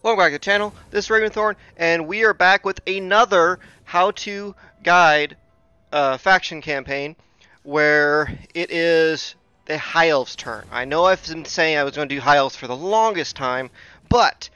Welcome back to the channel. This is Raventhorn, and we are back with another how-to guide faction campaign where it is the High Elves' turn. I know I've been saying I was going to do High Elves for the longest time, but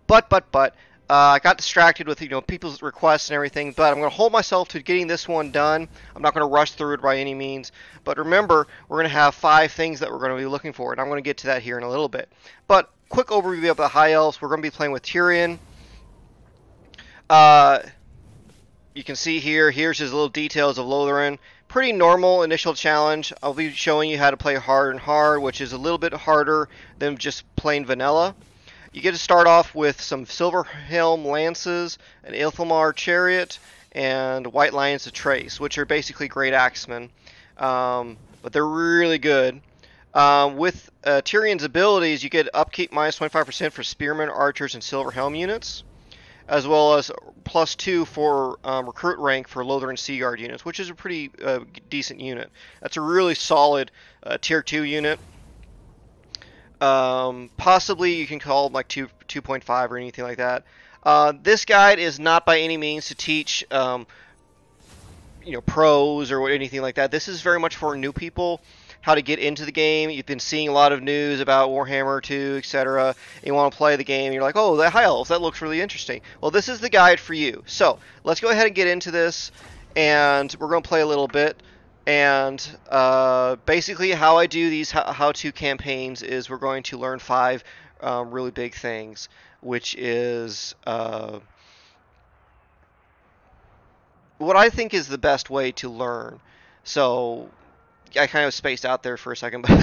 I got distracted with people's requests and everything. But I'm going to hold myself to getting this one done. I'm not going to rush through it by any means. But remember, we're going to have 5 things that we're going to be looking for, and I'm going to get to that here in a little bit. But quick overview of the High Elves. We're going to be playing with Tyrion. You can see here's his little details of Lotharin. Pretty normal initial challenge. I'll be showing you how to play hard and hard, which is a little bit harder than just plain vanilla. You get to start off with some Silver Helm Lances, an Ilfamar Chariot, and White Lions of Trace, which are basically great axemen. But they're really good. With Tyrion's abilities, you get upkeep minus 25% for Spearmen, Archers, and Silver Helm units, as well as +2 for recruit rank for Lotharin Sea Guard units, which is a pretty decent unit. That's a really solid Tier 2 unit. Possibly you can call them like 2.5 or anything like that. This guide is not by any means to teach pros or anything like that. This is very much for new people, how to get into the game. You've been seeing a lot of news about Warhammer 2, etc. You want to play the game, you're like, oh, the High Elves, that looks really interesting. Well, this is the guide for you. So let's go ahead and get into this, and we're going to play a little bit. And basically how I do these how-to campaigns is we're going to learn 5 really big things, which is what I think is the best way to learn. So I kind of spaced out there for a second, but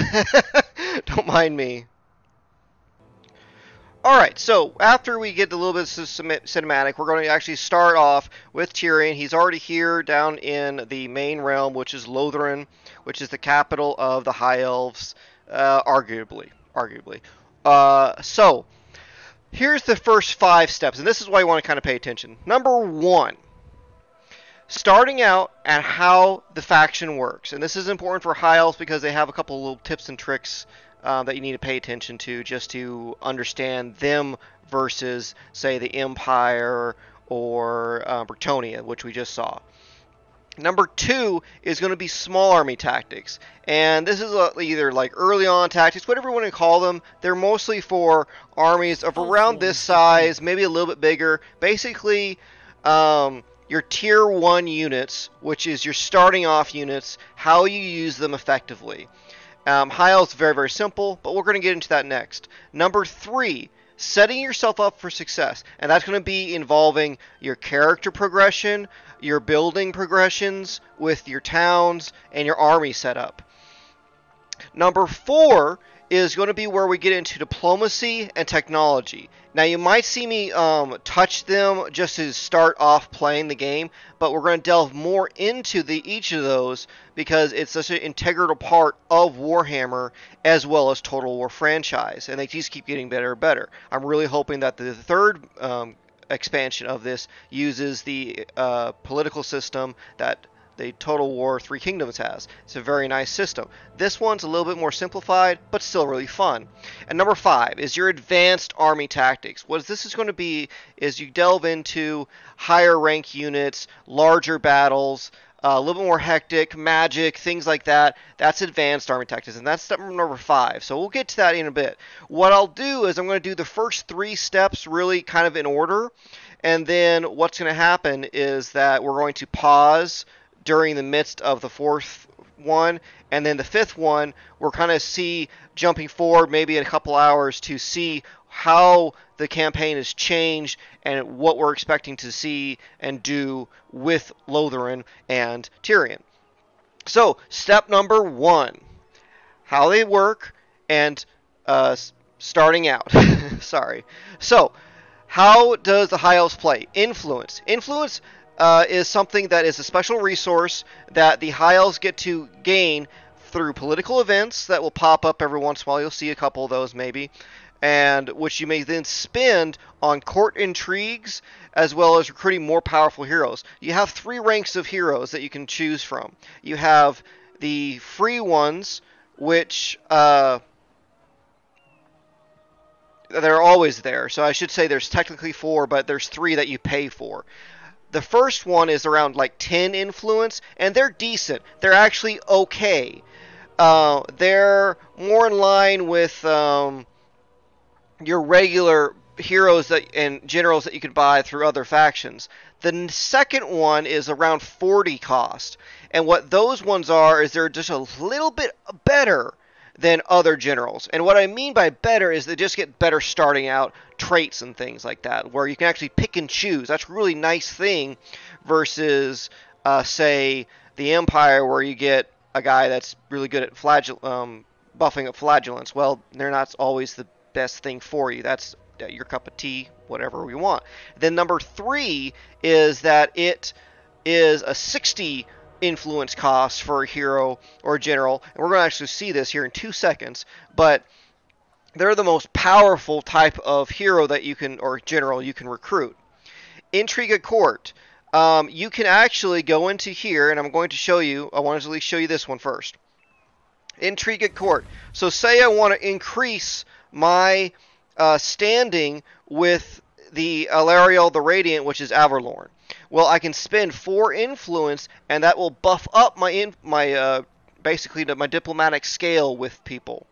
don't mind me. Alright, so after we get a little bit of cinematic, we're going to actually start off with Tyrion. He's already here down in the main realm, which is Lotharin, which is the capital of the High Elves, arguably. So, here's the first 5 steps, and this is why you want to kind of pay attention. Number 1, starting out at how the faction works. And this is important for High Elves because they have a couple little tips and tricks that you need to pay attention to just to understand them versus, say, the Empire or Bretonnia, which we just saw. Number 2 is going to be small army tactics. And this is either like early on tactics, whatever you want to call them. They're mostly for armies of around this size, maybe a little bit bigger. Basically, your Tier 1 units, which is your starting off units, how you use them effectively. High Elves is very, very simple, but we're going to get into that next. Number 3, setting yourself up for success. And that's going to be involving your character progression, your building progressions with your towns, and your army setup. Number 4 is going to be where we get into diplomacy and technology. Now, you might see me touch them just to start off playing the game, but we're going to delve more into each of those because it's such an integral part of Warhammer as well as Total War franchise, and they just keep getting better and better. I'm really hoping that the third expansion of this uses the political system that the Total War 3 Kingdoms has. It's a very nice system. This one's a little bit more simplified, but still really fun. And number 5 is your advanced army tactics. What this is going to be is you delve into higher rank units, larger battles, a little bit more hectic, magic, things like that. That's advanced army tactics, and that's step number 5. So we'll get to that in a bit. What I'll do is I'm going to do the first 3 steps really kind of in order, and then what's going to happen is that we're going to pause during the midst of the 4th one, and then the 5th one we're kind of jumping forward maybe in a couple hours to see how the campaign has changed and what we're expecting to see and do with Lotharin and Tyrion. So step number 1, how they work and starting out. Sorry. So how does the High Elves play? Influence is something that is a special resource that the High Elves get to gain through political events that will pop up every once in a while. You'll see a couple of those maybe, and which you may then spend on court intrigues as well as recruiting more powerful heroes. You have 3 ranks of heroes that you can choose from. You have the free ones, which they're always there. So I should say there's technically 4, but there's 3 that you pay for. The first one is around like 10 influence, and they're decent. They're actually okay. They're more in line with your regular heroes and generals that you could buy through other factions. The second one is around 40 cost, and what those ones are is they're just a little bit better than other generals. And what I mean by better is they just get better starting out traits and things like that, where you can actually pick and choose. That's a really nice thing versus, say, the Empire, where you get a guy that's really good at buffing up flagellants. Well, they're not always the best thing for you. That's your cup of tea, whatever we want. Then number 3 is that it is a 60 influence cost for a hero or a general, and we're going to actually see this here in 2 seconds, but they're the most powerful type of hero that you can, or general, you can recruit. Intrigue at Court. You can actually go into here, and I'm going to show you, I want to at least show you this one first. Intrigue at Court. So say I want to increase my standing with the Alariel the Radiant, which is Averlorn. Well, I can spend 4 influence, and that will buff up basically my diplomatic scale with people.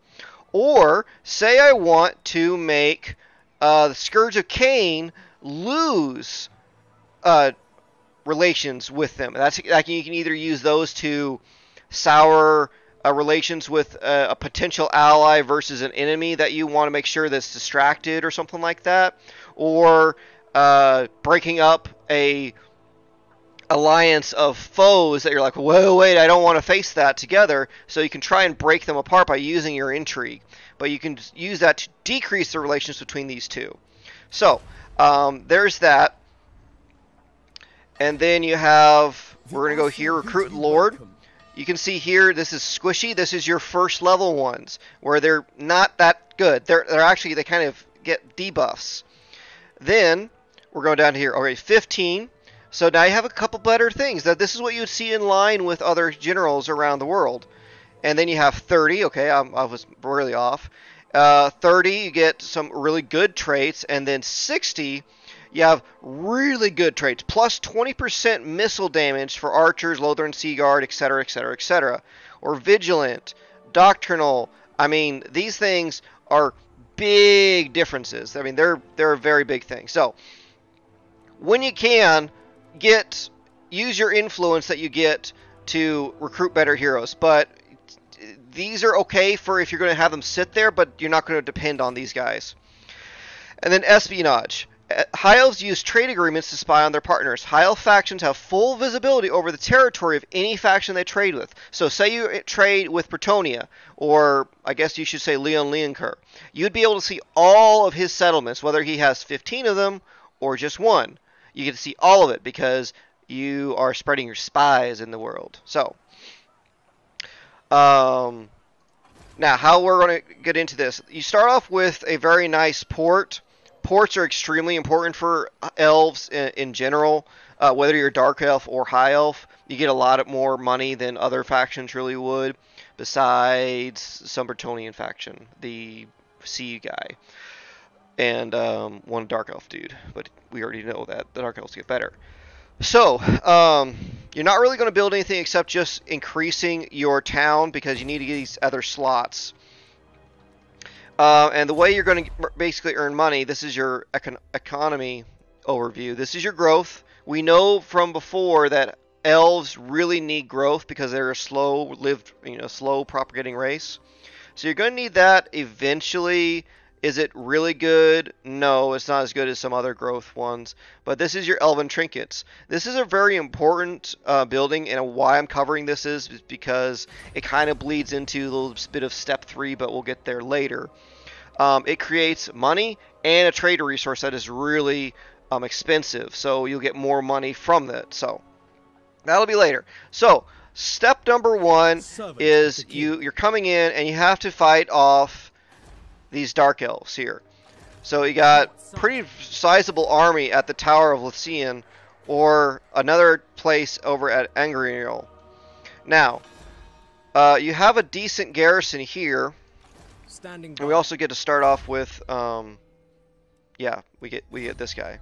Or say I want to make the Scourge of Cain lose relations with them. That's like, you can either use those to sour relations with a potential ally versus an enemy that you want to make sure that's distracted or something like that, or breaking up a alliance of foes that you're like, whoa, wait, I don't want to face that together. So you can try and break them apart by using your intrigue, but you can use that to decrease the relations between these two. So there's that. And then you have, we're going to go here, Recruit Lord. You can see here, this is squishy. This is your first level ones, where they're not that good. They're actually, they kind of get debuffs. Then we're going down here. Okay, 15. So now you have a couple better things. That this is what you would see in line with other generals around the world. And then you have 30. Okay, I was really off. 30, you get some really good traits, and then 60. You have really good traits, plus 20% missile damage for archers, Lothern Sea Guard, etc., etc., etc. Or vigilant, doctrinal. I mean, these things are big differences. I mean, they're a very big thing. So, when you can, use your influence that you get to recruit better heroes. But these are okay for if you're going to have them sit there, but you're not going to depend on these guys. And then espionage. High Elves use trade agreements to spy on their partners. High Elf factions have full visibility over the territory of any faction they trade with. So say you trade with Bretonnia, or I guess you should say Leon Leoncoeur. You'd be able to see all of his settlements, whether he has 15 of them or just 1. You get to see all of it because you are spreading your spies in the world. So, now how we're going to get into this. You start off with a very nice port. Ports are extremely important for elves in general. Whether you're Dark Elf or High Elf, you get a lot more money than other factions really would, besides some Bretonian faction, the Sea guy, and one Dark Elf dude. But we already know that the Dark Elves get better. So, you're not really going to build anything except just increasing your town because you need to get these other slots. And the way you're going to basically earn money, this is your economy overview. This is your growth. We know from before that elves really need growth because they're a slow-lived, slow propagating race. So you're going to need that eventually. Is it really good? No, it's not as good as some other growth ones. But this is your Elven Trinkets. This is a very important building, and why I'm covering this is because it kind of bleeds into a little bit of Step 3, but we'll get there later. It creates money and a trader resource that is really expensive, so you'll get more money from that. So that'll be later. So step number 1 is you're coming in and you have to fight off these Dark Elves here. So you got pretty sizable army at the Tower of Lycian, or another place over at Angriel. Now, you have a decent garrison here, and we also get to start off with Yeah, we get this guy.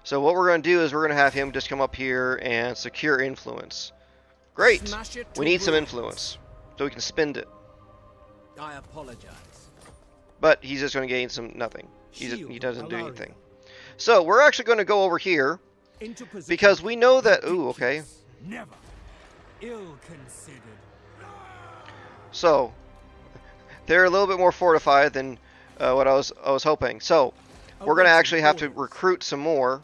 So what we're going to do is we're going to have him just come up here and secure influence. Great. We need some influence so we can spend it. I apologize. But he's just going to gain some nothing. He doesn't do anything. So we're actually going to go over here because we know that. Ooh, okay. Never ill considered. So they're a little bit more fortified than what I was hoping. So we're going to actually have to recruit some more.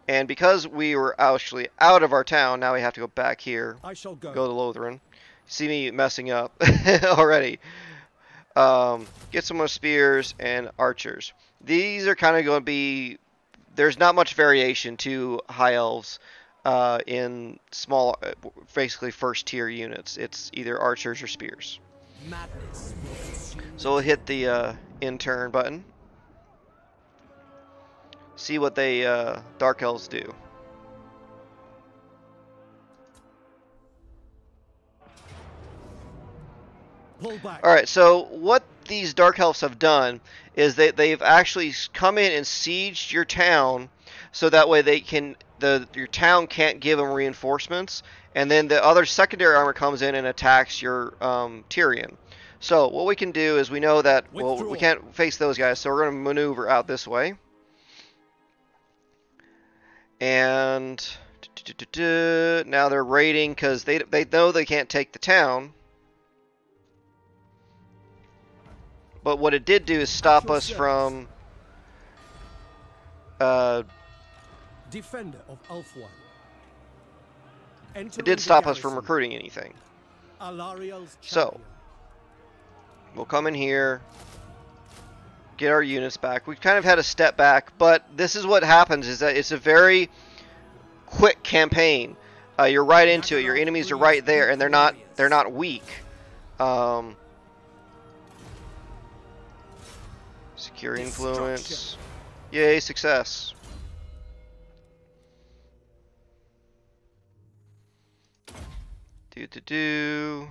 And because we were actually out of our town, now we have to go back here. I shall go to Lothran. See me messing up already. Get some more spears and archers. These are kind of going to be... There's not much variation to High Elves in small, basically first tier units. It's either archers or spears. So we'll hit the intern button. See what they Dark Elves do. Alright, so what these Dark Elves have done is they've actually come in and sieged your town, so that way they can your town can't give them reinforcements, and then the other secondary armor comes in and attacks your Tyrion. So what we can do is we know that we can't face those guys, so we're going to maneuver out this way. And now they're raiding because they know they can't take the town. But what it did do is stop us from Defender of Ulfwan. It did stop us from recruiting anything. So we'll come in here, get our units back. We've kind of had a step back, but this is what happens: is that it's a very quick campaign. You're right into it. Your enemies are right there, and they're not weak. Secure influence. Yay, success. Do.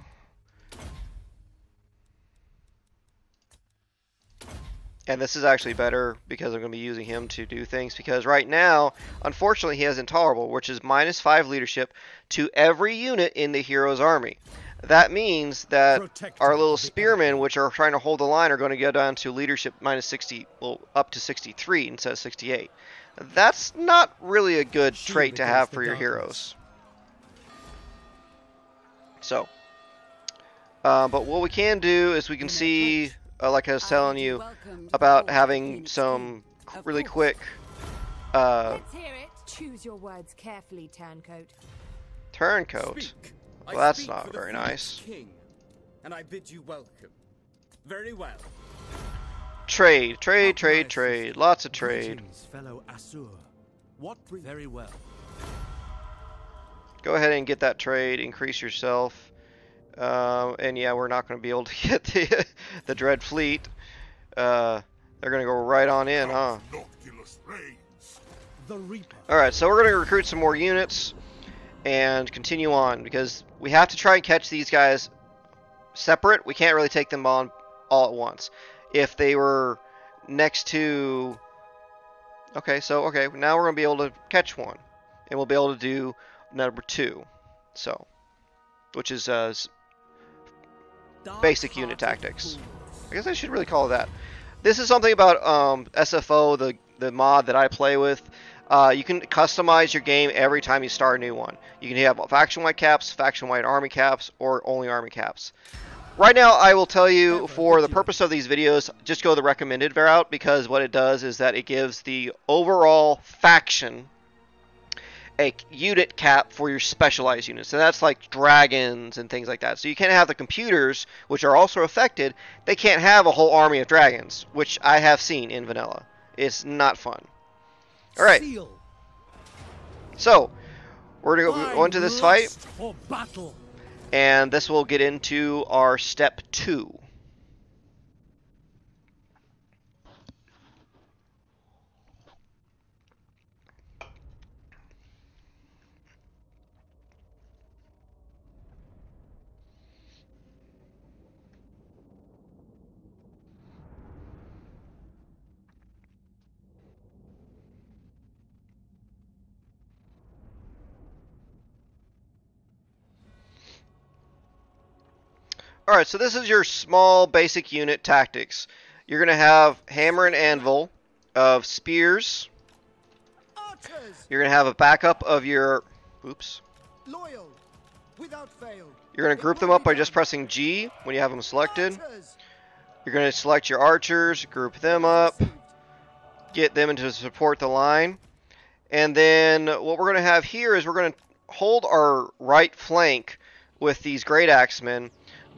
And this is actually better because I'm going to be using him to do things, because right now, unfortunately, he has Intolerable, which is -5 leadership to every unit in the hero's army. That means that our little spearmen, which are trying to hold the line, are going to go down to leadership -60, well, up to 63 instead of 68. That's not really a good trait to have for your heroes. So, but what we can do is we can see, like I was telling you, about having some really quick. Let's hear it. Choose your words carefully, Turncoat. Turncoat. Well, that's not very nice. King, and I bid you welcome. Very well. Trade. Lots of trade. Fellow Asur. What? Very well. Go ahead and get that trade. Increase yourself. And yeah, we're not going to be able to get the Dread Fleet. They're going to go right on in, huh? Alright, so we're going to recruit some more units and continue on, because we have to try and catch these guys separate. We can't really take them on all at once. If they were next to... Okay, now we're going to be able to catch one. And we'll be able to do number 2. So, which is basic unit tactics. I guess I should really call it that. This is something about SFO, the mod that I play with. You can customize your game every time you start a new one. You can have faction-wide caps, faction-wide army caps, or only army caps. Right now, I will tell you, for the purpose of these videos, just go the recommended route, because what it does is that it gives the overall faction a unit cap for your specialized units. And that's like dragons and things like that. So you can't have the computers, which are also affected. They can't have a whole army of dragons, which I have seen in vanilla. It's not fun. Alright. So, we're going to go into this fight. And this will get into our step 2. Alright, so this is your small basic unit tactics. You're going to have hammer and anvil of spears. Archers! You're going to have a backup of your... Oops. Loyal, without fail. You're going to group them up by just pressing G when you have them selected. Archers! You're going to select your archers, group them up, get them to support the line. And then what we're going to have here is we're going to hold our right flank with these Great Axemen.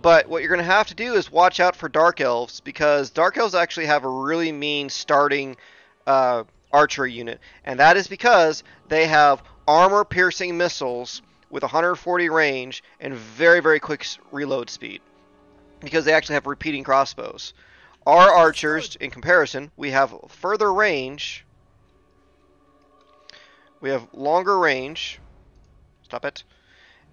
But what you're going to have to do is watch out for Dark Elves, because Dark Elves actually have a really mean starting archery unit. And that is because they have armor-piercing missiles with 140 range and very, very quick reload speed, because they actually have repeating crossbows. Our archers, in comparison, we have further range. We have longer range. Stop it.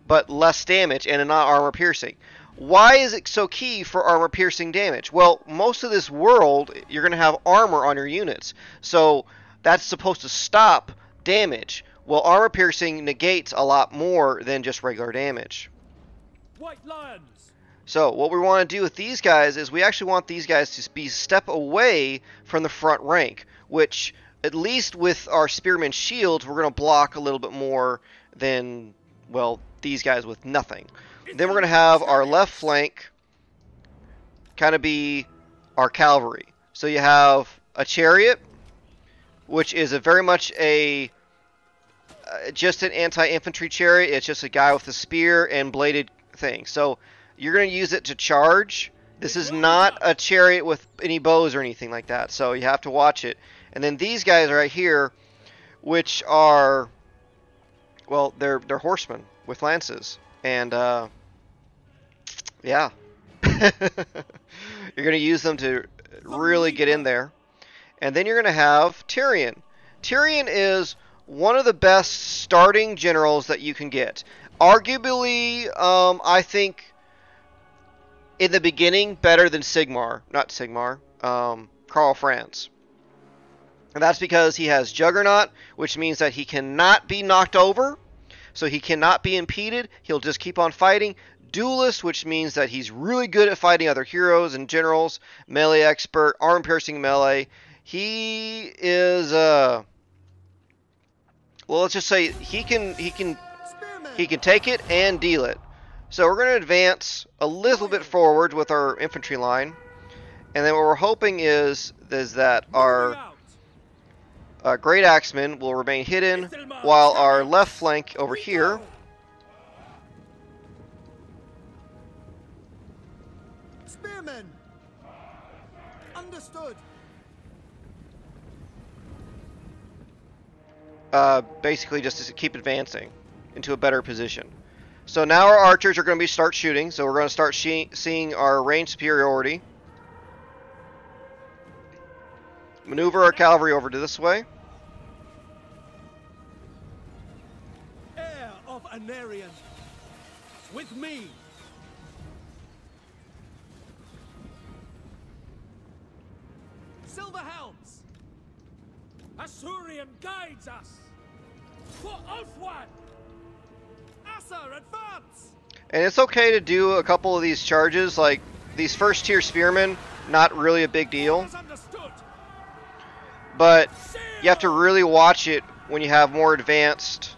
But less damage and not armor-piercing. Why is it so key for armor-piercing damage? Well, most of this world, you're going to have armor on your units. So that's supposed to stop damage. Well, armor-piercing negates a lot more than just regular damage. White lions! So what we want to do with these guys is we actually want these guys to be step away from the front rank, which, at least with our spearmen shields, we're going to block a little bit more than, well, these guys with nothing. Then we're going to have our left flank kind of be our cavalry. So you have a chariot, which is very much just an anti-infantry chariot. It's just a guy with a spear and bladed thing. So you're going to use it to charge. This is not a chariot with any bows or anything like that, so you have to watch it. And then these guys right here, which are, well, they're horsemen with lances. And, yeah. You're going to use them to really get in there. And then you're going to have Tyrion. Tyrion is one of the best starting generals that you can get. Arguably, I think, in the beginning, better than Karl Franz. And that's because he has Juggernaut, which means that he cannot be knocked over. So he cannot be impeded. He'll just keep on fighting. Duelist, which means that he's really good at fighting other heroes and generals. Melee expert, arm-piercing melee. He is, well, let's just say he can take it and deal it. So we're going to advance a little bit forward with our infantry line. And then what we're hoping is that our Great Axemen will remain hidden, while our left flank over here Spearmen! Understood. Basically just to keep advancing into a better position. So now our archers are going to start shooting, so we're going to start seeing our range superiority. Maneuver our cavalry over to this way. Heir of Anarian, with me. Silver helms. Asurian guides us. For Ulfwan. Asa, advance. And it's okay to do a couple of these charges, like these first tier spearmen, not really a big deal. But you have to really watch it when you have more advanced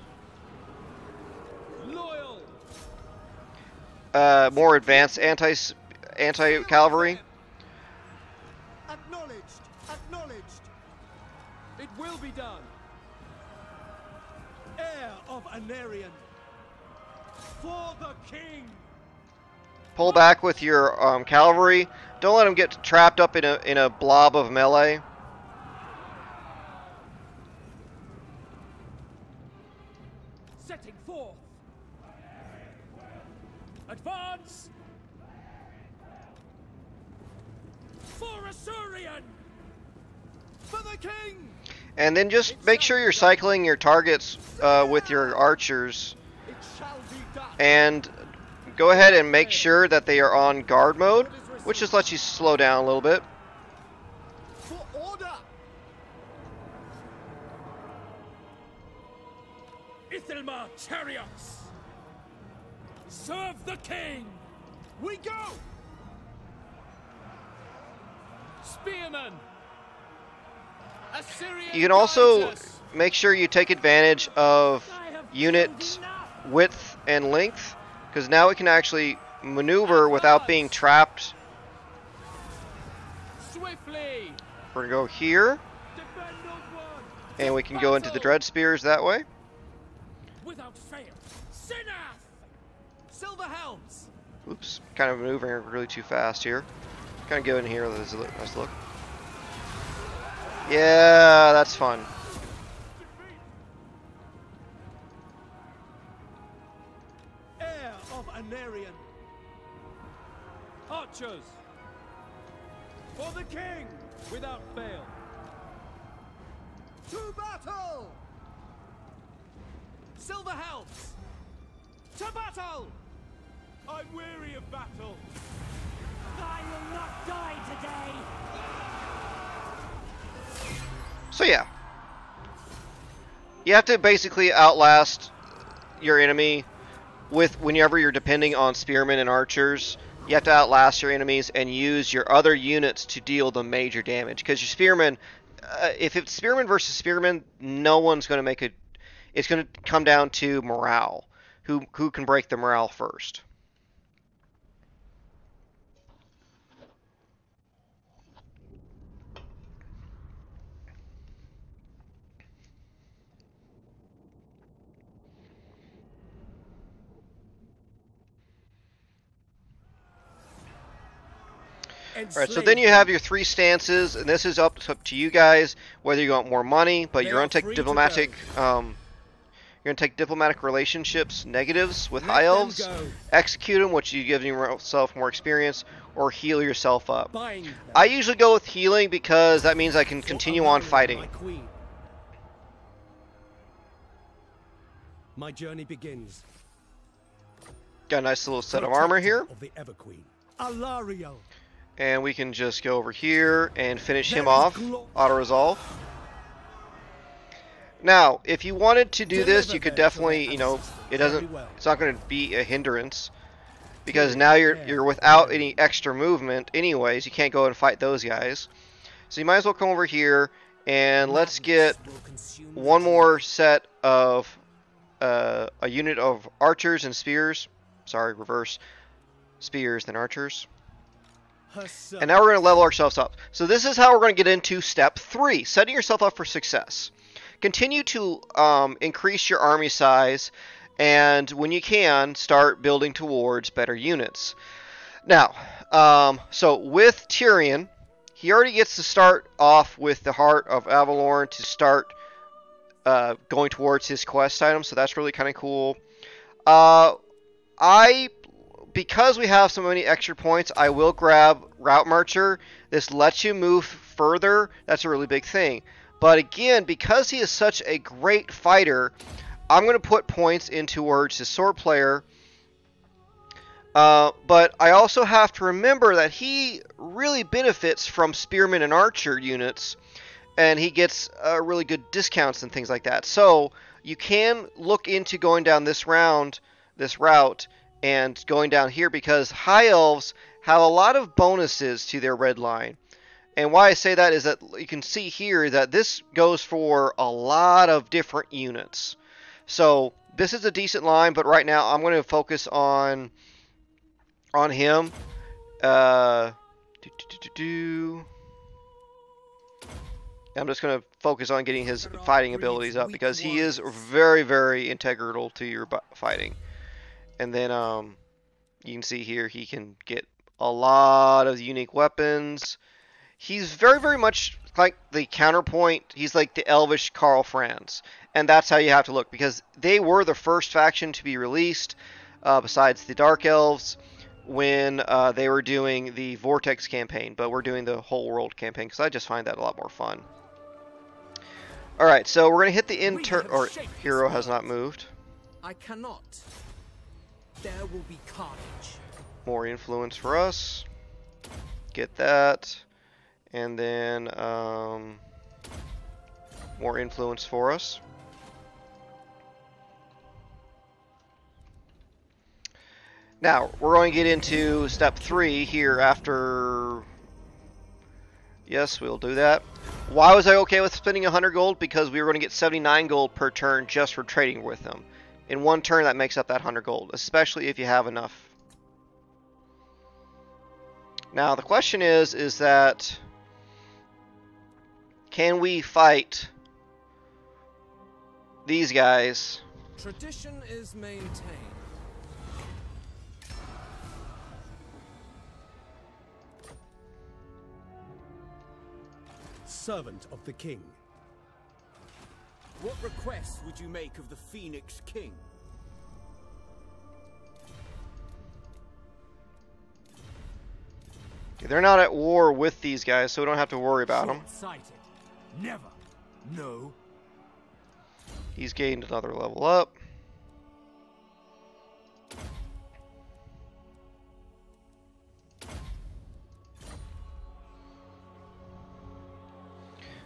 anti-cavalry. Acknowledged. Acknowledged. It will be done. Heir of Anarian. For the king. Pull back with your cavalry. Don't let them get trapped up in a blob of melee. Setting forth. Advance. For Asurian. For the king. And then just make sure you're cycling your targets with your archers. It shall be done. And go ahead and make sure that they are on guard mode, which just lets you slow down a little bit. For order. Ithelmar chariots. Serve the king. We go! Spearmen! Assyrian You can also guides us. make sure you take advantage of unit width and length, because now we can actually maneuver without being trapped. Swiftly! We're gonna go here, Defend onward! and we can go into the dread spears that way. Without fail! Sinath! Silver helms! Oops, kind of maneuvering really too fast here. Kind of go in here. Let's look. Yeah, that's fun. Heir of Anarian! Archers! For the king! Without fail! To battle! Silver helms! To battle! I'm weary of battle! I will not die today! So yeah, you have to basically outlast your enemy with whenever you're depending on spearmen and archers. You have to outlast your enemies and use your other units to deal the major damage. Because your spearmen, if it's spearmen versus spearmen, no one's going to make it. It's going to come down to morale. Who can break the morale first? Alright, so then you have your 3 stances, and this is up to you guys whether you want more money, but you're going to take diplomatic relationships negatives with high elves, execute them, which you give yourself more experience, or heal yourself up. I usually go with healing because that means I can continue on fighting. My journey begins. Got a nice little set of armor here. Of the Ever Queen. Alario. And we can just go over here and finish him off. Auto-resolve. Now, if you wanted to do this, you could definitely, it's not going to be a hindrance. Because now you're without any extra movement anyways. You can't go and fight those guys. So you might as well come over here and let's get one more set of a unit of archers and spears. Sorry, reverse. Spears than archers. And now we're going to level ourselves up. So this is how we're going to get into step 3, setting yourself up for success. Continue to increase your army size, and when you can, start building towards better units. Now, so with Tyrion, he already gets to start off with the Heart of Avalorn to start going towards his quest item, so that's really kind of cool. Because we have so many extra points, I will grab Route Marcher. This lets you move further. That's a really big thing. But again, because he is such a great fighter, I'm going to put points in towards his sword player. But I also have to remember that he really benefits from spearmen and archer units, and he gets really good discounts and things like that. So you can look into going down this route, and going down here, because high elves have a lot of bonuses to their red line. And why I say that is that you can see here that this goes for a lot of different units. So this is a decent line, but right now I'm going to focus on him. I'm just going to focus on getting his fighting abilities up, because he is very, very integral to your fighting. And then you can see here he can get a lot of unique weapons. He's very, very much like the counterpoint. He's like the Elvish Karl Franz. And that's how you have to look, because they were the first faction to be released, besides the Dark Elves, when they were doing the Vortex campaign. But we're doing the whole world campaign, because I just find that a lot more fun. Alright, so we're going to hit the hero has not moved. I cannot. There will be carnage. More influence for us. Get that. And then more influence for us. Now, we're going to get into step 3 here after... Yes, we'll do that. Why was I okay with spending 100 gold? Because we were going to get 79 gold per turn just for trading with them. In one turn, that makes up that 100 gold, especially if you have enough. Now, the question is that... Can we fight these guys? Tradition is maintained. Servant of the king. What requests would you make of the Phoenix King? They're not at war with these guys, so we don't have to worry about them. Short-sighted. Never. No. He's gained another level up.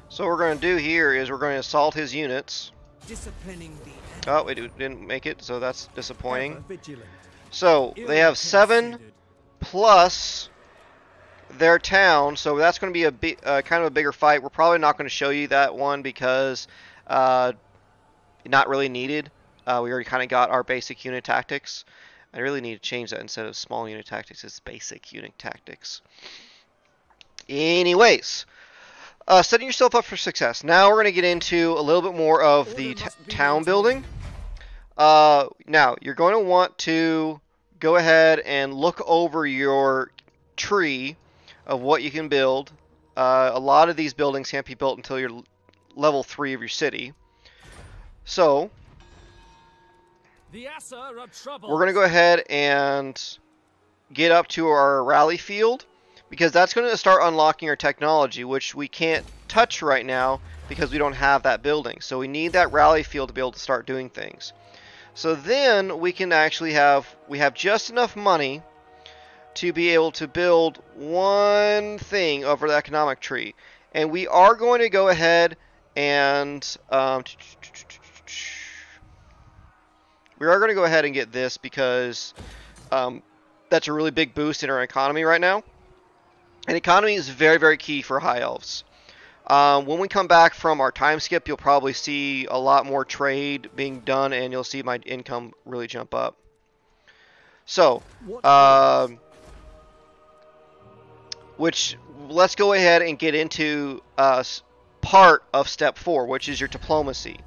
So what we're going to do here is we're going to assault his units. Disciplining the Oh, we didn't make it, so that's disappointing. Ever vigilant. So they have 7 plus their town, so that's going to be a big, kind of a bigger fight. We're probably not going to show you that one because not really needed. We already kind of got our basic unit tactics. I really need to change that. Instead of small unit tactics, it's basic unit tactics. Anyways, setting yourself up for success. Now we're going to get into a little bit more of the town building. Now, you're going to want to go ahead and look over your tree of what you can build. A lot of these buildings can't be built until you're level 3 of your city. So, The Assa are trouble. we're going to go ahead and get up to our rally field, because that's going to start unlocking our technology, which we can't touch right now because we don't have that building. So we need that rally field to be able to start doing things. So then we can actually have just enough money to be able to build one thing over the economic tree. And we are going to go ahead and we are going to go ahead and get this because that's a really big boost in our economy right now. And economy is very, very key for High Elves. When we come back from our time skip, you'll probably see a lot more trade being done, and you'll see my income really jump up. So, let's go ahead and get into part of step 4, which is your diplomacy.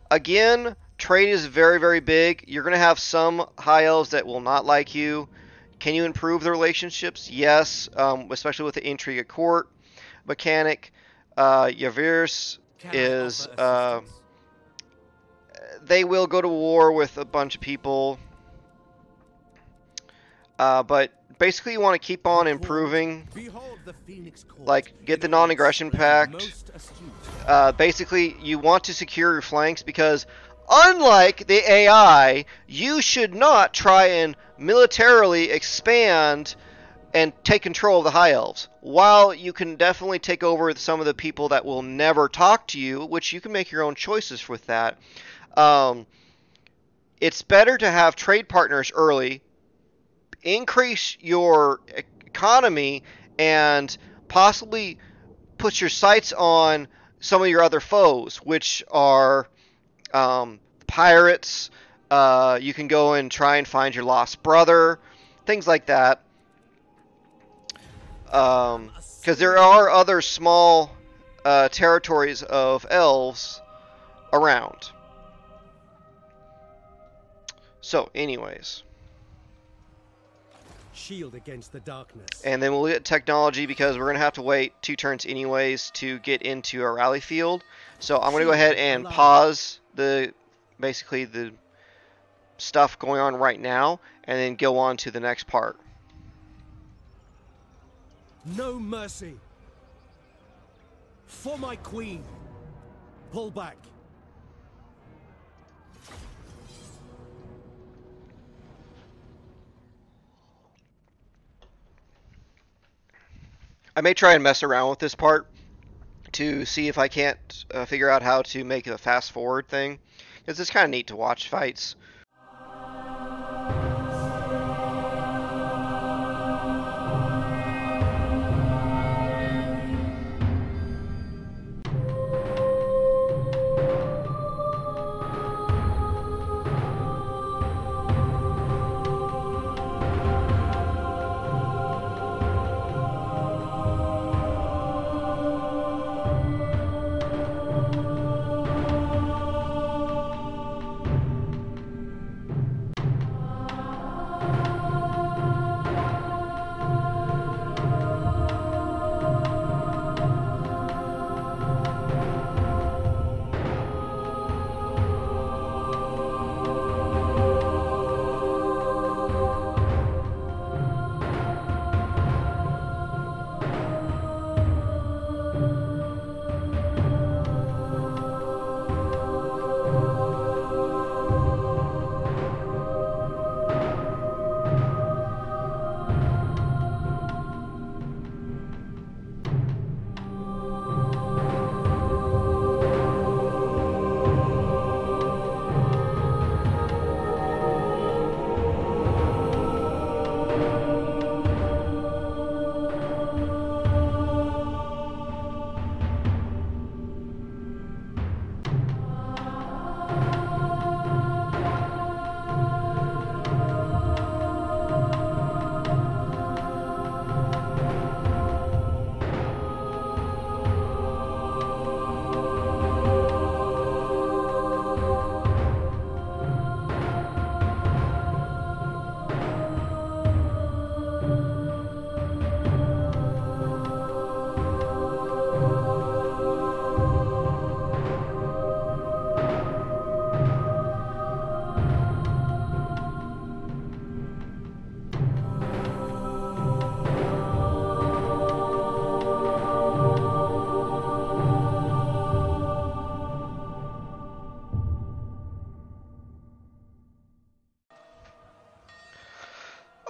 Again, trade is very, very big. You're going to have some High Elves that will not like you. Can you improve the relationships? Yes, especially with the intrigue at court mechanic. Yavirs is they will go to war with a bunch of people, but basically you want to keep on improving. Like, get the non-aggression pact. Basically, you want to secure your flanks because, unlike the AI, you should not try and militarily expand and take control of the High Elves. While you can definitely take over some of the people that will never talk to you, which you can make your own choices with that, it's better to have trade partners early, increase your economy, and possibly put your sights on some of your other foes, which are pirates. You can go and try and find your lost brother, things like that. Because there are other small territories of elves around. So, anyways. Shield against the darkness. And then we'll get technology because we're going to have to wait 2 turns anyways to get into a rally field. So I'm going to go ahead and pause basically the stuff going on right now and then go on to the next part. No mercy. For my queen. Pull back. I may try and mess around with this part to see if I can't figure out how to make a fast forward thing, because it's kind of neat to watch fights.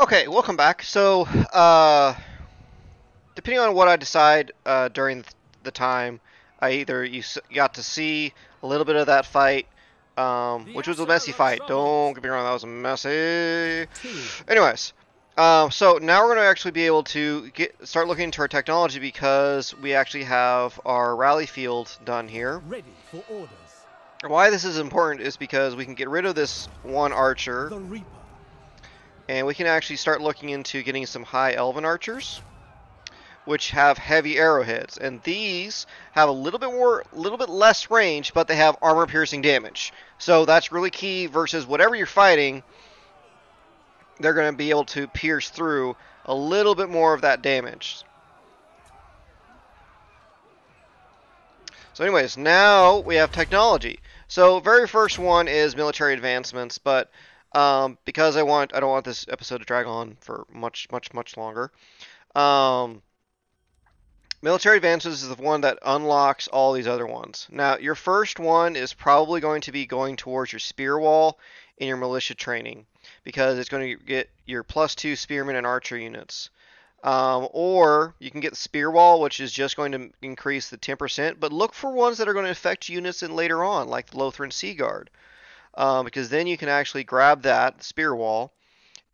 Okay, welcome back. So, depending on what I decide during the time, you got to see a little bit of that fight, which was a messy fight. Don't get me wrong, that was messy. Anyways, so now we're going to actually be able to start looking into our technology because we actually have our rally field done here. Ready for orders. Why this is important is because we can get rid of this one archer, The Reaper. and we can actually start looking into getting some high elven archers, which have heavy arrowheads, and these have a little bit less range, but they have armor piercing damage. So that's really key versus whatever you're fighting. They're going to be able to pierce through a little bit more of that damage. So anyways, now we have technology. So very first one is military advancements, but because I don't want this episode to drag on for much longer. Military advances is the one that unlocks all these other ones. Now, your first one is probably going to be going towards your spear wall in your militia training, because it's going to get your +2 spearmen and archer units. Or you can get the spear wall, which is just going to increase the 10%, but look for ones that are going to affect units in later on, like the Lothran Sea Guard, because then you can actually grab that spear wall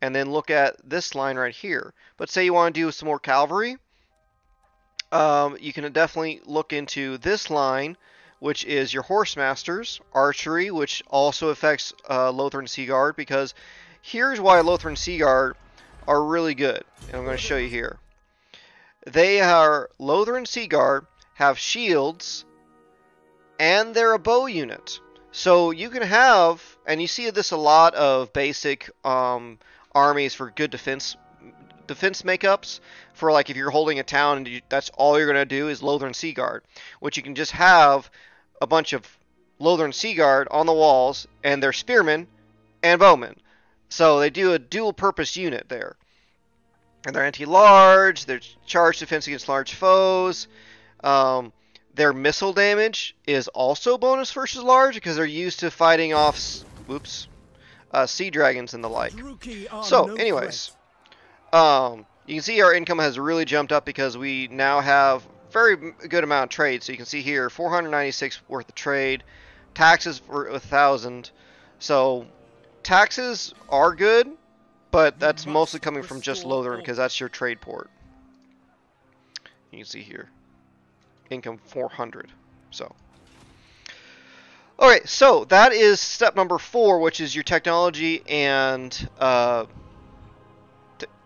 and then look at this line right here. But say you want to do some more cavalry, you can definitely look into this line, which is your horse masters, archery, which also affects Lothran Sea Guard, because here's why Lothran Sea Guard are really good, and I'm going to show you here. Lothran Sea Guard have shields, and they're a bow unit. So you can have, and you see this a lot of basic armies for good defense makeups, for like if you're holding a town and that's all you're going to do is Lothran Sea Guard, which you can just have a bunch of Lothran Sea Guard on the walls, and they're spearmen and bowmen. So they do a dual purpose unit there. And they're anti-large, they're charge defense against large foes. Their missile damage is also bonus versus large, because they're used to fighting off sea dragons and the like. So anyways, you can see our income has really jumped up because we now have very good amount of trade. So you can see here 496 worth of trade, taxes for 1,000. So taxes are good, but that's mostly coming from just Lothran, because that's your trade port. You can see here, income 400. So, alright, so that is step number 4, which is your technology and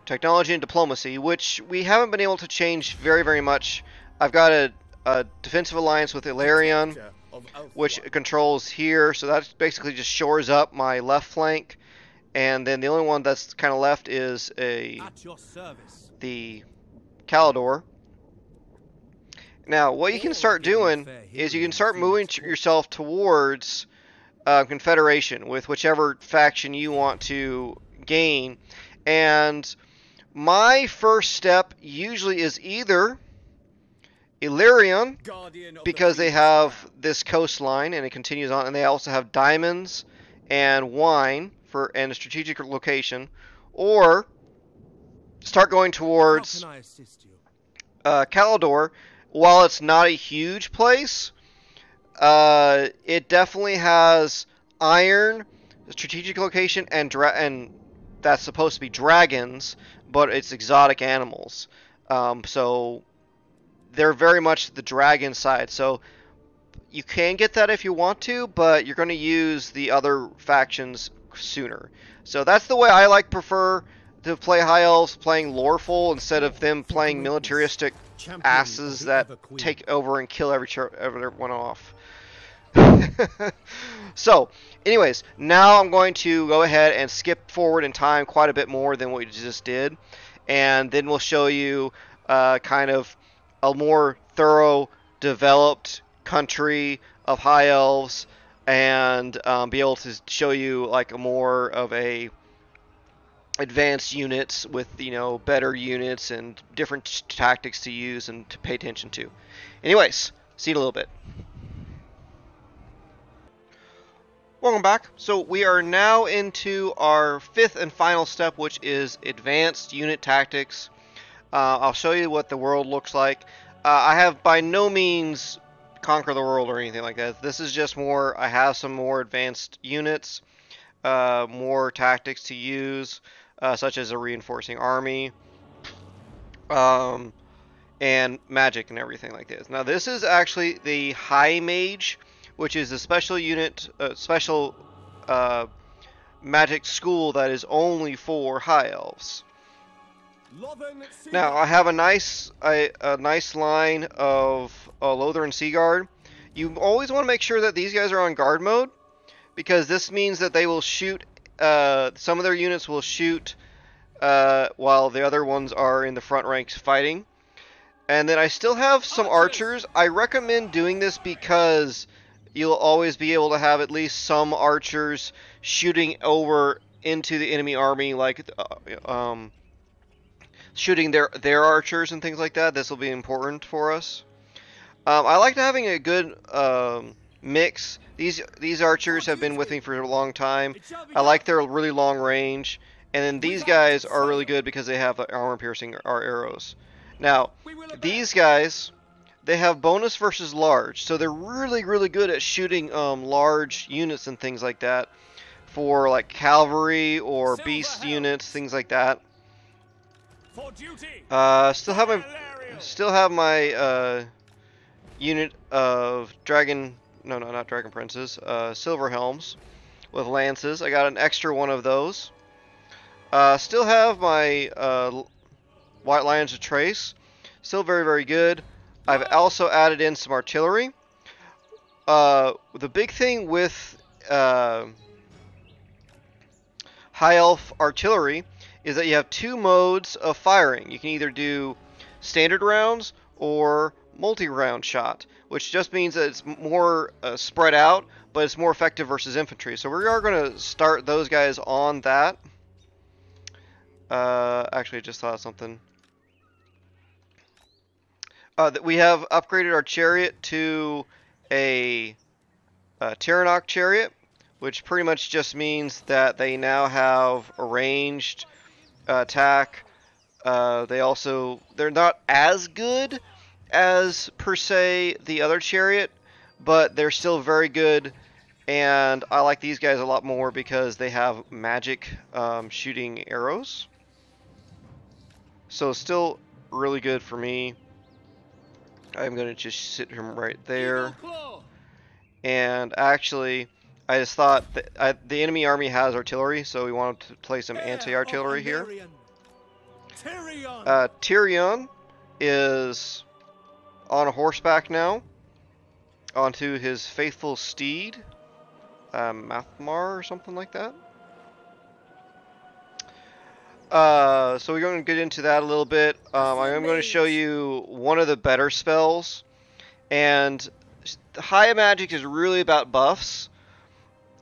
diplomacy, which we haven't been able to change very much. I've got a defensive alliance with Illyrian, which controls here, so that basically just shores up my left flank. And then the only one that's kind of left is the Calador. Now, what you can start doing is you can start moving yourself towards Confederation with whichever faction you want to gain. And my first step usually is either Illyrian, because they have this coastline and it continues on, and they also have diamonds and wine and a strategic location, or start going towards Calador. While it's not a huge place, it definitely has iron, strategic location, and that's supposed to be dragons, but it's exotic animals. So they're very much the dragon side. So you can get that if you want to, but you're going to use the other factions sooner. So that's the way I prefer to play High Elves, playing loreful instead of them playing militaristic asses that take over and kill everyone off. So, anyways, now I'm going to go ahead and skip forward in time quite a bit more than what we just did, and then we'll show you kind of a more thorough, developed country of High Elves, and be able to show you like a more of a advanced units with, better units and different tactics to use and to pay attention to. Anyways, see you in a little bit. Welcome back. So we are now into our fifth and final step, which is advanced unit tactics. I'll show you what the world looks like. I have by no means conquer the world or anything like that. This is just more, I have some more advanced units, more tactics to use, such as a reinforcing army, and magic and everything like this. Now this is actually the High Mage, which is a special unit, special magic school that is only for High Elves. Now I have a nice line of Lothar and Seaguard. You always want to make sure that these guys are on guard mode, because this means that they will shoot. Some of their units will shoot while the other ones are in the front ranks fighting. And then I still have some archers. I recommend doing this because you'll always be able to have at least some archers shooting over into the enemy army, like shooting their archers and things like that. This will be important for us. I like having a good mix. These archers have been with me for a long time. I like their really long range, and then these guys are really good because they have the armor-piercing arrows. Now, these guys, they have bonus versus large, so they're really, really good at shooting large units and things like that for like cavalry or beast units, things like that. Still have my unit of not dragon princes, silver helms with lances. I got an extra one of those. Still have my White Lions of Trace, still very, very good. I've also added in some artillery. The big thing with High Elf artillery is that you have two modes of firing. You can either do standard rounds or multi-round shot, which just means that it's more spread out, but it's more effective versus infantry. So we are going to start those guys on that. Actually, I just thought of something. We have upgraded our chariot to a Tyrion chariot, which pretty much just means that they now have a ranged attack. They're not as good as per se the other chariot, but they're still very good, and I like these guys a lot more because they have magic shooting arrows. So still really good for me. I'm going to just sit him right there. And actually, I just thought that the enemy army has artillery, so we wanted to play some anti-artillery here. Tyrion is on a horseback now, onto his faithful steed, Mathmar or something like that. So we're going to get into that a little bit. I am going to show you one of the better spells, and High Magic is really about buffs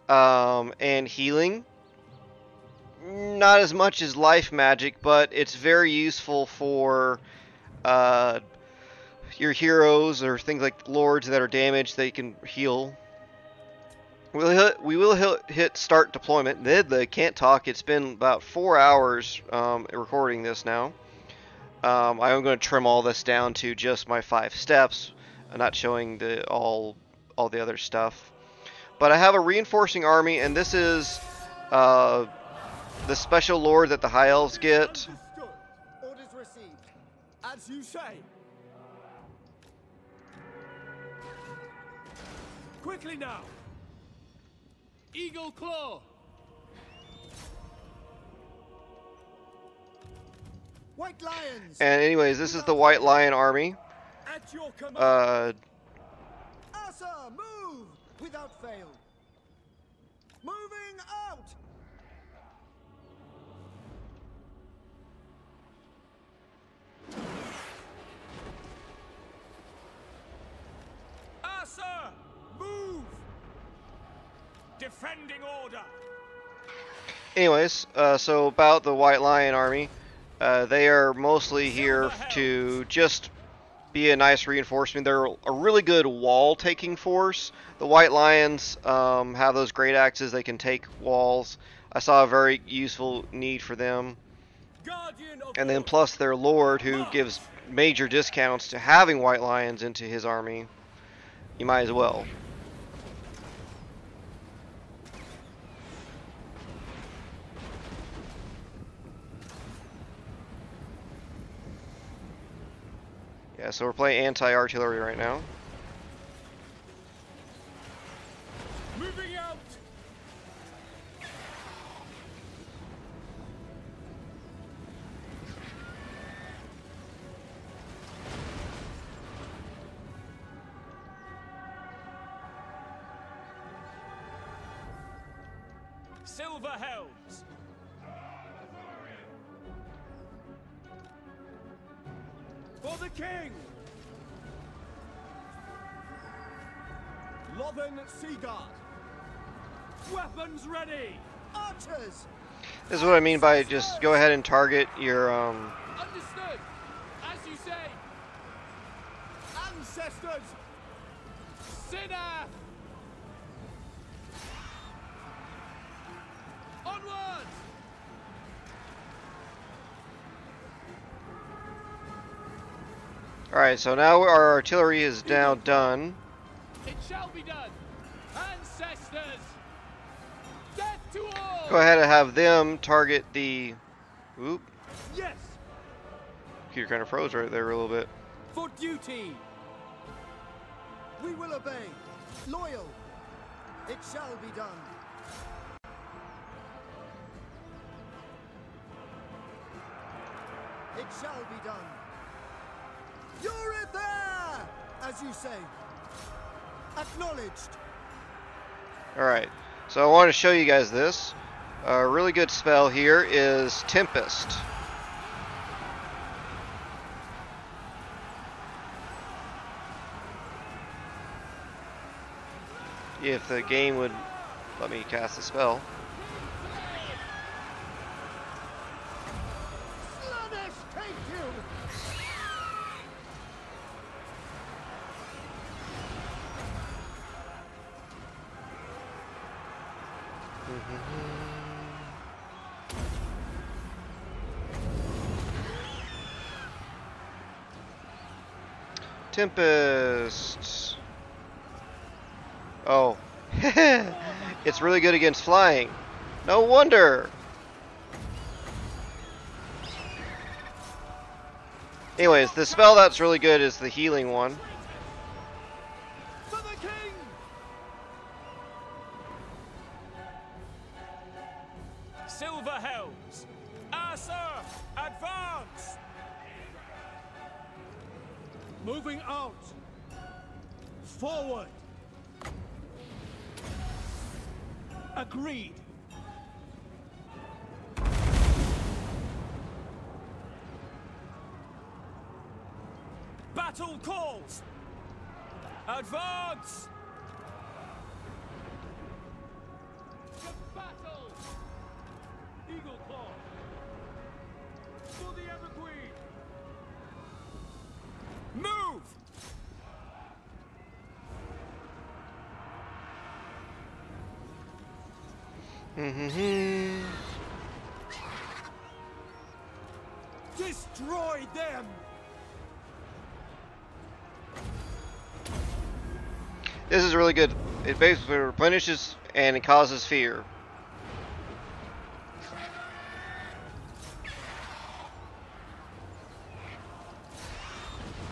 and healing. Not as much as Life Magic, but it's very useful for your heroes or things like lords that are damaged. They can heal. We will hit start deployment. They can't talk. It's been about 4 hours recording this now. I am going to trim all this down to just my 5 steps, not showing all the other stuff. But I have a reinforcing army, and this is the special lord that the High Elves get. Orders received. As you say. Quickly now. Eagle Claw. White Lions. And anyways, this is the White Lion army. At your command. Asa, move without fail. Moving out. Asa, move. Defending order. Anyways, so about the White Lion army, they are mostly here to just be a nice reinforcement. They're a really good wall-taking force. The White Lions have those great axes. They can take walls. I saw a very useful need for them. And then plus their Lord, who gives major discounts to having White Lions into his army. You might as well. Yeah, so we're playing anti-artillery right now. Moving out. Silver helms. For the king! Lothern Seaguard! Weapons ready! Archers! This is what I mean by just go ahead and target your Understood! As you say! Ancestors! Sinner! Onwards! Alright, so now our artillery is now done. It shall be done! Ancestors! Death to all! Go ahead and have them target the... Oop. Yes! Computer kind of froze right there a little bit. For duty! We will obey. Loyal. It shall be done. It shall be done. You're it there! As you say. Acknowledged. Alright, so I want to show you guys this. A really good spell here is Tempest. If the game would let me cast the spell. Slaanesh, take you! Tempest. Oh. It's really good against flying. No wonder. Anyways, the spell that's really good is the healing one. For the king! Silver helms! Asa! Advance! Moving out. Forward. Agreed. Battle calls! Advance! To battle! Eagle claw! For the Everqueen! Move! Destroy them! This is really good. It basically replenishes and it causes fear.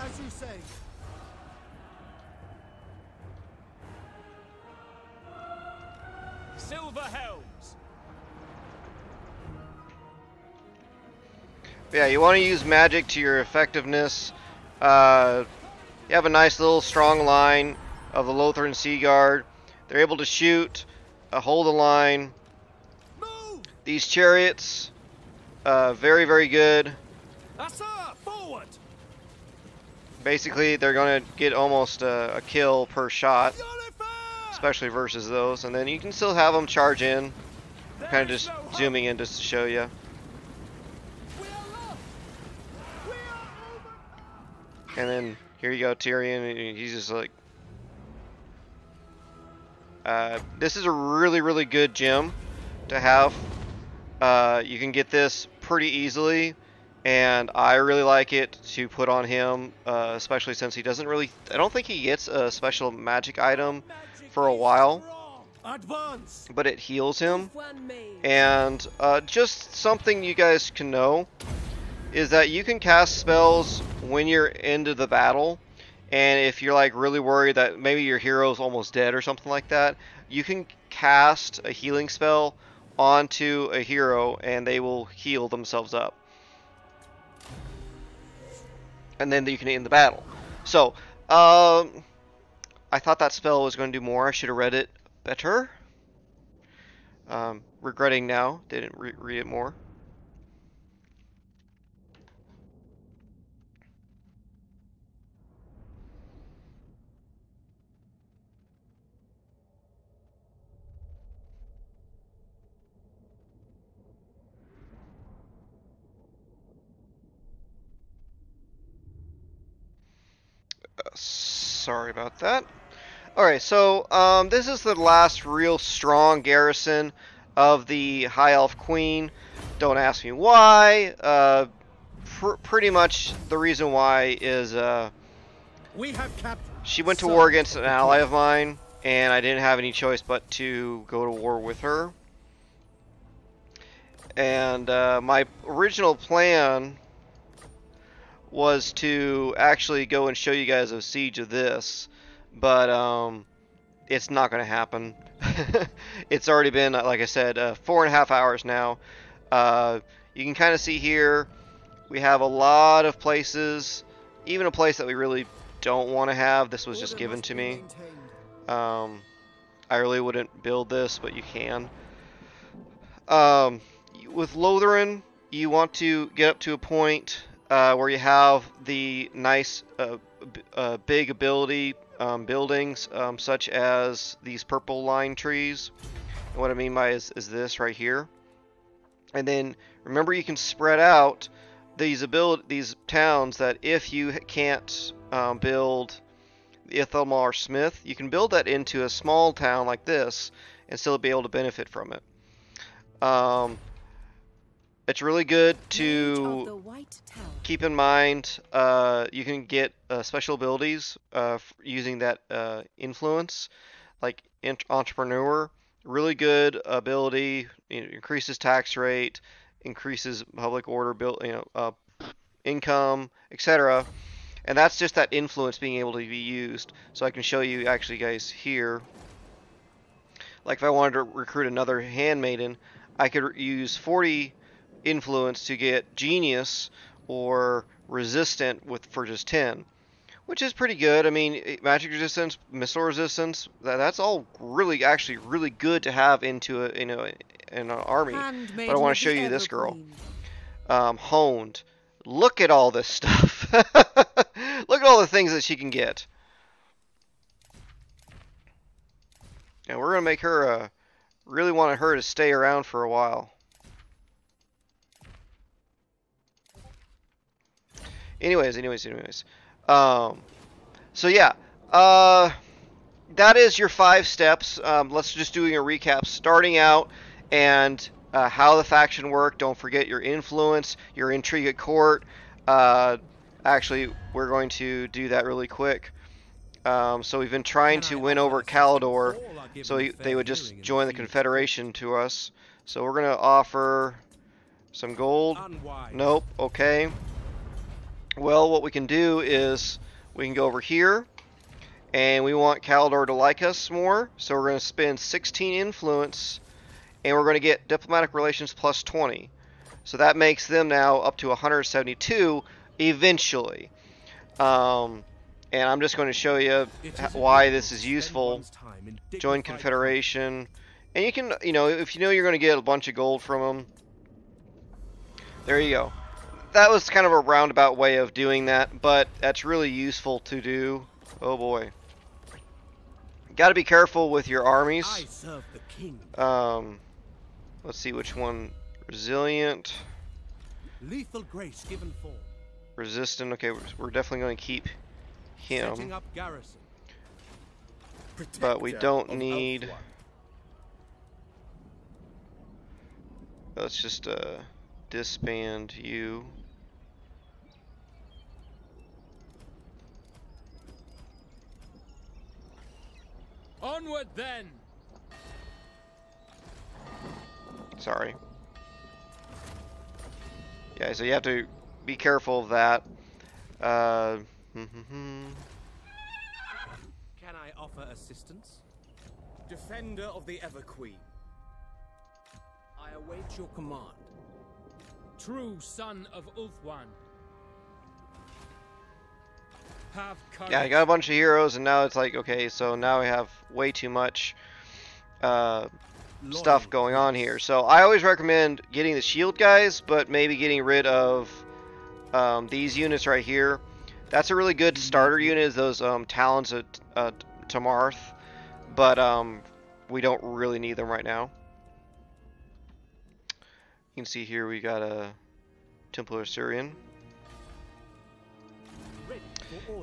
As you say. Silver helms! Yeah, you want to use magic to your effectiveness. You have a nice little strong line of the Lothern Sea Guard. They're able to shoot, hold the line. Move! These chariots, very, very good. Asa! Forward! Basically, they're going to get almost a kill per shot, Yolifer! especially versus those. And then you can still have them charge in. I'm kind of just zooming in just to show you. We are lost! We are over! And then Here you go, Tyrion. And he's just like... this is a really, really good gem to have. You can get this pretty easily, and I really like it to put on him, especially since he doesn't really... I don't think he gets a special magic item for a while, Advance. but it heals him. And just something you guys can know is that you can cast spells when you're into the battle, and if you're like really worried that maybe your hero's almost dead or something like that, you can cast a healing spell onto a hero and they will heal themselves up, and then you can end the battle. So I thought that spell was going to do more. I should have read it better. Regretting now, didn't read it more. Sorry about that. Alright, so this is the last real strong garrison of the High Elf Queen. Don't ask me why. Pretty much the reason why is she went to war against an ally of mine, and I didn't have any choice but to go to war with her. And my original plan was to actually go and show you guys a siege of this, but it's not going to happen. It's already been, like I said, 4.5 hours now. You can kind of see here we have a lot of places, even a place that we really don't want to have. This was just given to me. I really wouldn't build this, but you can. With Lothran, you want to get up to a point where you have the nice big ability buildings, such as these purple line trees. And what I mean by is this right here. And then remember, you can spread out these towns that if you can't build the Ithamar Smith, you can build that into a small town like this and still be able to benefit from it. It's really good to keep in mind. You can get special abilities using that influence, like entrepreneur. Really good ability. Increases tax rate, increases public order, income, etc. And that's just that influence being able to be used. So I can show you actually, guys, here. Like if I wanted to recruit another handmaiden, I could use 40 influence to get genius or resistant for just 10, which is pretty good. I mean, magic resistance, missile resistance, that's all really actually really good to have into in an army. But I want to show you this girl, honed. Look at all this stuff. Look at all the things that she can get. And we're gonna make her really want her to stay around for a while. Anyways. So yeah, that is your 5 steps. Let's just do a recap. Starting out and how the faction work. Don't forget your influence, your intrigue at court. Actually, we're going to do that really quick. So we've been trying to win over Calidor, so they would just join the Confederation to us. So we're going to offer some gold. Nope. Okay. Well, what we can do is we can go over here, and we want Calidor to like us more, so we're going to spend 16 influence, and we're going to get diplomatic relations plus 20. So that makes them now up to 172 eventually. And I'm just going to show you why this is useful. Join Confederation, and you can, if you know you're going to get a bunch of gold from them, there you go. That was kind of a roundabout way of doing that, but that's really useful to do. Oh boy. Got to be careful with your armies. Let's see which one. Resilient. Lethal grace given form. Resistant. Okay, we're definitely going to keep him, Up Garrison. but we don't need. Let's just disband you. Onward then. Sorry. Yeah, so you have to be careful of that. Can I offer assistance? Defender of the Ever Queen. I await your command. True son of Ulthuan. Have courage. Yeah, I got a bunch of heroes, and now it's like, okay, so now we have way too much stuff going on here. So I always recommend getting the shield guys, but maybe getting rid of these units right here. That's a really good starter unit, is those Talons of Tamarth, but we don't really need them right now. You can see here we got a Templar Tyrion.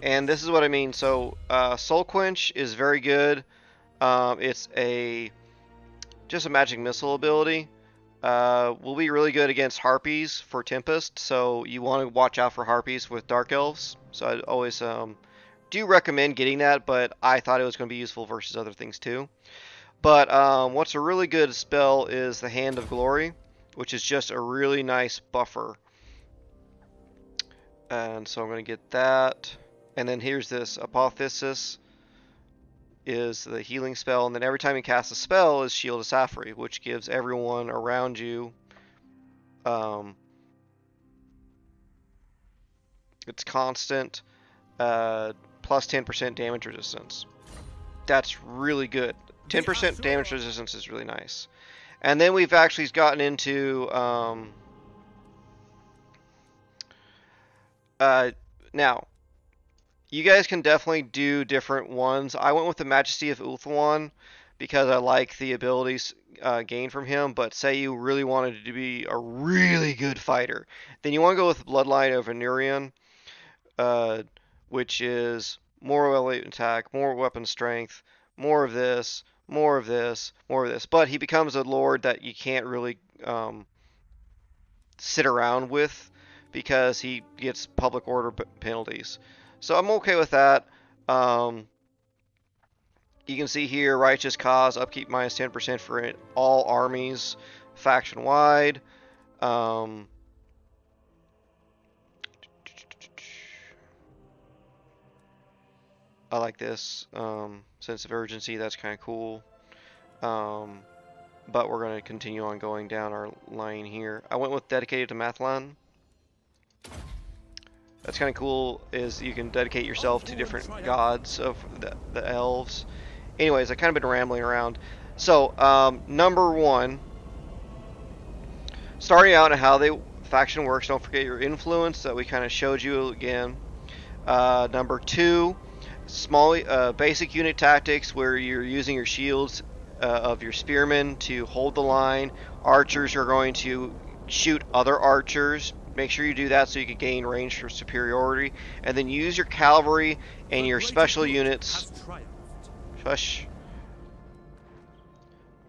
And this is what I mean. So Soul Quench is very good. It's just a magic missile ability. Will be really good against Harpies for Tempest. So you want to watch out for Harpies with Dark Elves. So I always do recommend getting that, but I thought it was going to be useful versus other things too. But what's a really good spell is the Hand of Glory, which is just a really nice buffer. And so I'm going to get that. And then here's this Apotheosis is the healing spell. And then every time you cast a spell is Shield of Safri, which gives everyone around you it's constant plus 10% damage resistance. That's really good. 10% damage resistance is really nice. And then we've actually gotten into now, you guys can definitely do different ones. I went with the Majesty of Ulthuan because I like the abilities gained from him, but say you really wanted to be a really good fighter, then you want to go with Bloodline of Anurion, which is more elite attack, more weapon strength, more of this, more of this, more of this. But he becomes a lord that you can't really sit around with, because he gets public order penalties. So I'm okay with that. You can see here, Righteous Cause, upkeep minus 10% for all armies, faction-wide. I like this. Sense of urgency, that's kind of cool. But we're going to continue on going down our line here. I went with Dedicated to Mathlan. That's kind of cool, is you can dedicate yourself to different gods of the elves. Anyways, I've kind of been rambling around. So, number one, starting out and how the faction works, don't forget your influence that we kind of showed you again. Number two, small basic unit tactics where you're using your shields of your spearmen to hold the line. Archers are going to shoot other archers. Make sure you do that so you can gain range for superiority. And then use your cavalry and your special units.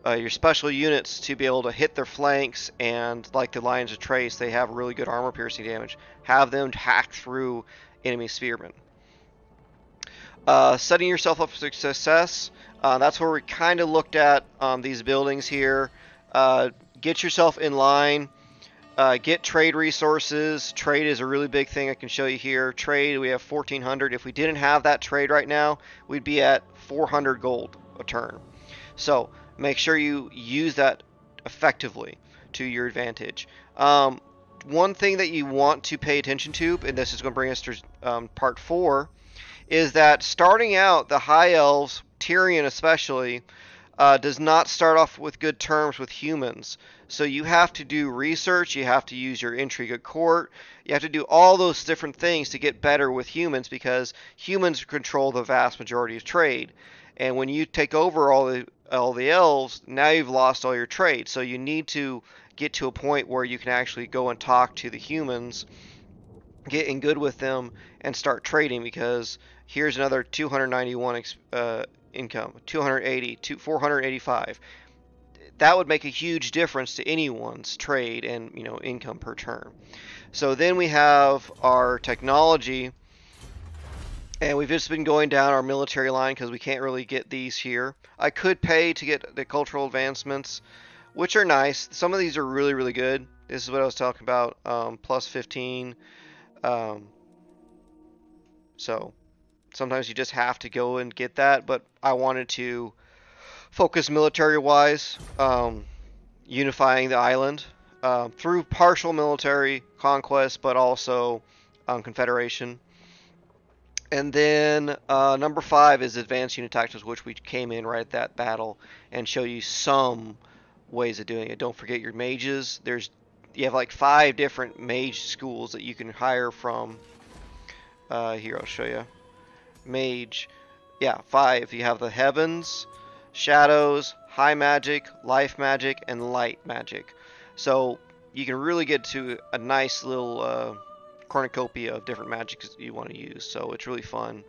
Your special units to be able to hit their flanks, and like the Lions of Trace, they have really good armor piercing damage. Have them hack through enemy spearmen. Setting yourself up for success. That's where we kind of looked at these buildings here. Get yourself in line. Get trade resources. Trade is a really big thing. I can show you here. Trade, we have 1,400. If we didn't have that trade right now, we'd be at 400 gold a turn. So make sure you use that effectively to your advantage. One thing that you want to pay attention to, and this is going to bring us to part 4, is that starting out, the High Elves, Tyrion especially, does not start off with good terms with humans. So you have to do research, you have to use your intrigue at court, you have to do all those different things to get better with humans, because humans control the vast majority of trade. And when you take over all the elves, now you've lost all your trade. So you need to get to a point where you can actually go and talk to the humans get in good with them and start trading, because here's another 291 income, 280, 485. That would make a huge difference to anyone's trade and, you know, income per turn. So then we have our technology, and we've just been going down our military line because we can't really get these here. I could pay to get the cultural advancements, which are nice. Some of these are really, really good. This is what I was talking about, plus 15. So sometimes you just have to go and get that, but I wanted to focus military-wise, unifying the island through partial military conquest, but also confederation. And then number 5 is advanced unit tactics, which we came in right at that battle and show you some ways of doing it. Don't forget your mages. You have like 5 different mage schools that you can hire from. Here, I'll show you. Mage. Yeah, 5. You have the heavens, shadows, high magic, life magic, and light magic. So you can really get to a nice little cornucopia of different magics you want to use. So it's really fun.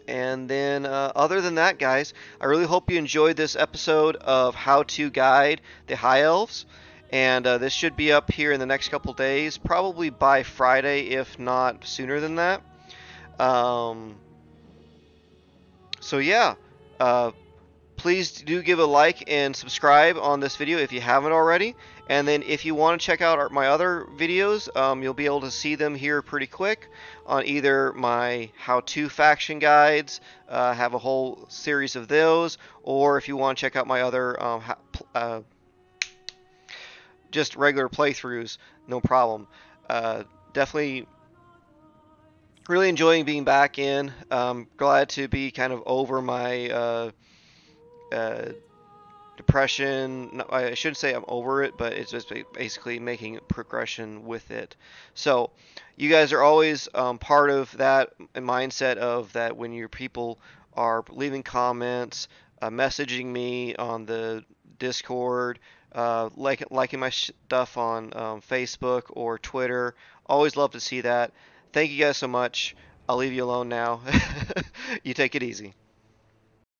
And then other than that, guys, I really hope you enjoyed this episode of how to guide the High Elves. And this should be up here in the next couple days, probably by Friday, if not sooner than that. So yeah, please do give a like and subscribe on this video if you haven't already. And then if you want to check out my other videos, you'll be able to see them here pretty quick on either my how-to faction guides, have a whole series of those, or if you want to check out my other just regular playthroughs, no problem. Definitely really enjoying being back in. Glad to be kind of over my depression. No, I shouldn't say I'm over it, but it's just basically making progression with it. So you guys are always part of that mindset of that when your people are leaving comments, messaging me on the Discord, liking my stuff on Facebook or Twitter. Always love to see that. Thank you guys so much. I'll leave you alone now. You take it easy.